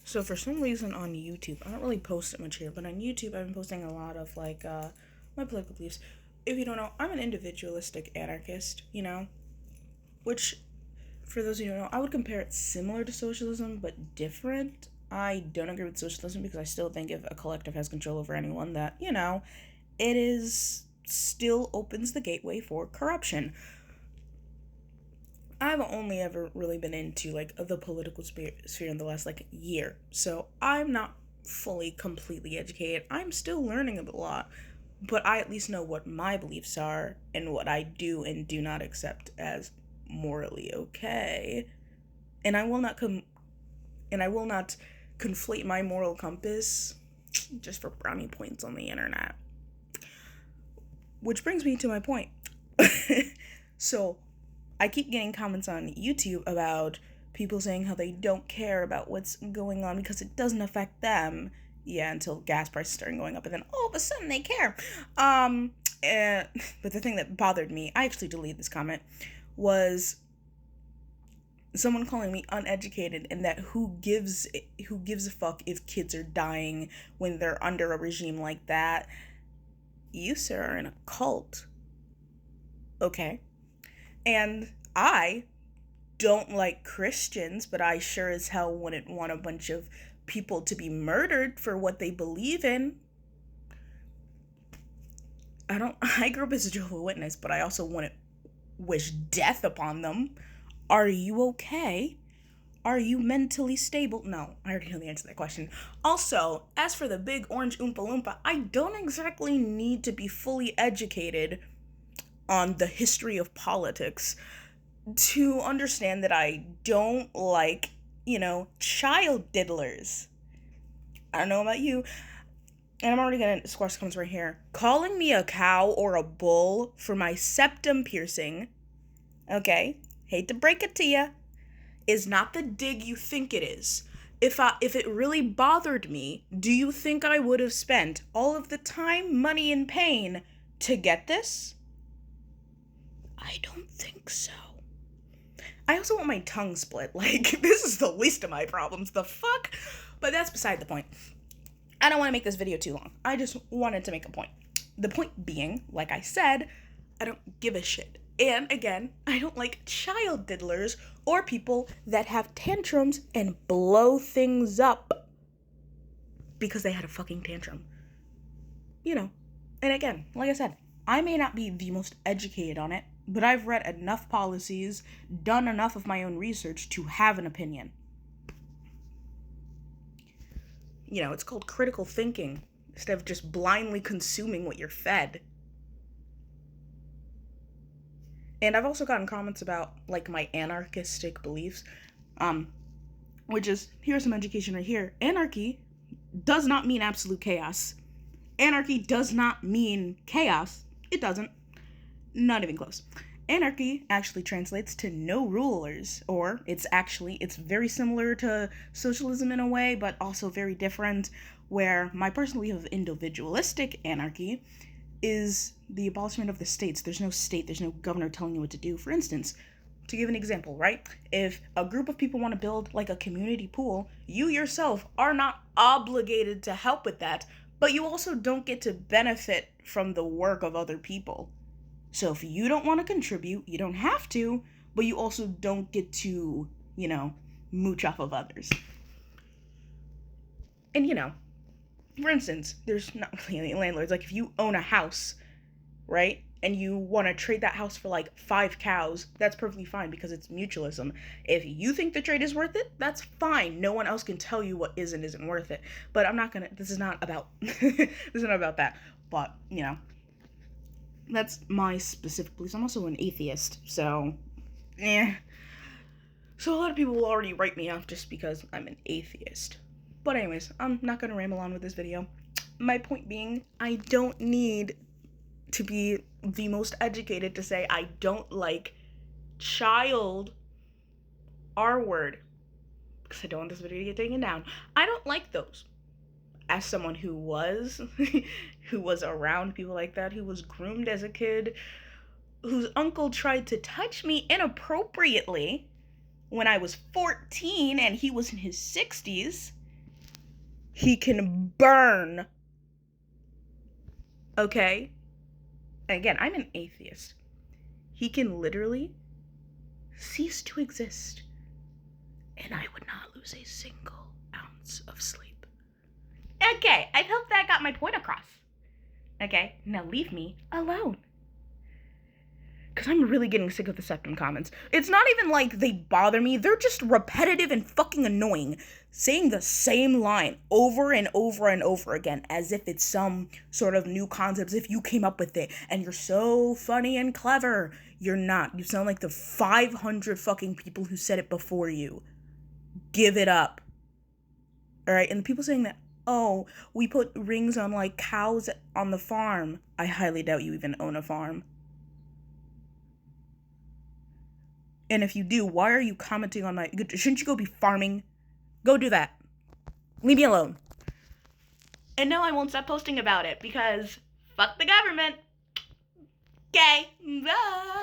So for some reason on YouTube, I don't really post it much here, but on YouTube I've been posting a lot of my political beliefs. If you don't know, I'm an individualistic anarchist, which for those who don't know, I would compare it similar to socialism but different. I don't agree with socialism because I still think if a collective has control over anyone that, it is still opens the gateway for corruption. I've only ever really been into the political sphere in the last year, so I'm not fully completely educated. I'm still learning a lot, but I at least know what my beliefs are and what I do and do not accept as morally okay. And I will not conflate my moral compass just for brownie points on the internet. Which brings me to my point. So I keep getting comments on YouTube about people saying how they don't care about what's going on because it doesn't affect them. Yeah, until gas prices started going up, and then all of a sudden they care. But the thing that bothered me, I actually deleted this comment, was someone calling me uneducated, and that who gives a fuck if kids are dying when they're under a regime like that. You, sir, are in a cult. Okay? And I don't like Christians, but I sure as hell wouldn't want a bunch of people to be murdered for what they believe in. I grew up as a Jehovah Witness, but I also wouldn't wish death upon them. Are you okay? Are you mentally stable? No, I already know the answer to that question. Also, as for the big orange Oompa Loompa, I don't exactly need to be fully educated on the history of politics to understand that I don't like, child diddlers. I don't know about you, and I'm already gonna squash the comments right here. Calling me a cow or a bull for my septum piercing, okay, hate to break it to you, is not the dig you think it is. If it really bothered me, do you think I would have spent all of the time, money, and pain to get this? I don't think so. I also want my tongue split. This is the least of my problems. The fuck? But that's beside the point. I don't want to make this video too long. I just wanted to make a point. The point being, like I said, I don't give a shit. And again, I don't like child diddlers or people that have tantrums and blow things up because they had a fucking tantrum. And again, like I said, I may not be the most educated on it, but I've read enough policies, done enough of my own research to have an opinion. It's called critical thinking instead of just blindly consuming what you're fed. And I've also gotten comments about, my anarchistic beliefs, which is, here's some education right here. Anarchy does not mean absolute chaos. Anarchy does not mean chaos. It doesn't. Not even close. Anarchy actually translates to no rulers, or it's very similar to socialism in a way, but also very different, where my personal belief of individualistic anarchy is the abolishment of the states. There's no state, there's no governor telling you what to do. For instance, to give an example, right? If a group of people want to build a community pool, you yourself are not obligated to help with that, but you also don't get to benefit from the work of other people. So if you don't want to contribute, you don't have to, but you also don't get to, mooch off of others. And, for instance, there's not really any landlords. If you own a house, right, and you want to trade that house for 5 cows, that's perfectly fine because it's mutualism. If you think the trade is worth it, that's fine. No one else can tell you what is and isn't worth it. But this is not about that. But, that's my specific beliefs. I'm also an atheist, so, So a lot of people will already write me off just because I'm an atheist. But anyways, I'm not going to ramble on with this video. My point being, I don't need to be the most educated to say I don't like child R-word, because I don't want this video to get taken down. I don't like those. As someone who was around people like that, who was groomed as a kid, whose uncle tried to touch me inappropriately when I was 14 and he was in his 60s, He can burn. Okay? And again, I'm an atheist. He can literally cease to exist, and I would not lose a single ounce of sleep. Okay, I hope that got my point across. Okay, now leave me alone. Because I'm really getting sick of the septum comments. It's not even like they bother me. They're just repetitive and fucking annoying. Saying the same line over and over and over again as if it's some sort of new concept, as if you came up with it and you're so funny and clever. You're not. You sound like the 500 fucking people who said it before you. Give it up. Alright, and the people saying that, oh, we put rings on like cows on the farm. I highly doubt you even own a farm. And if you do, why are you commenting on my... Shouldn't you go be farming? Go do that. Leave me alone. And no, I won't stop posting about it because fuck the government. Okay, bye.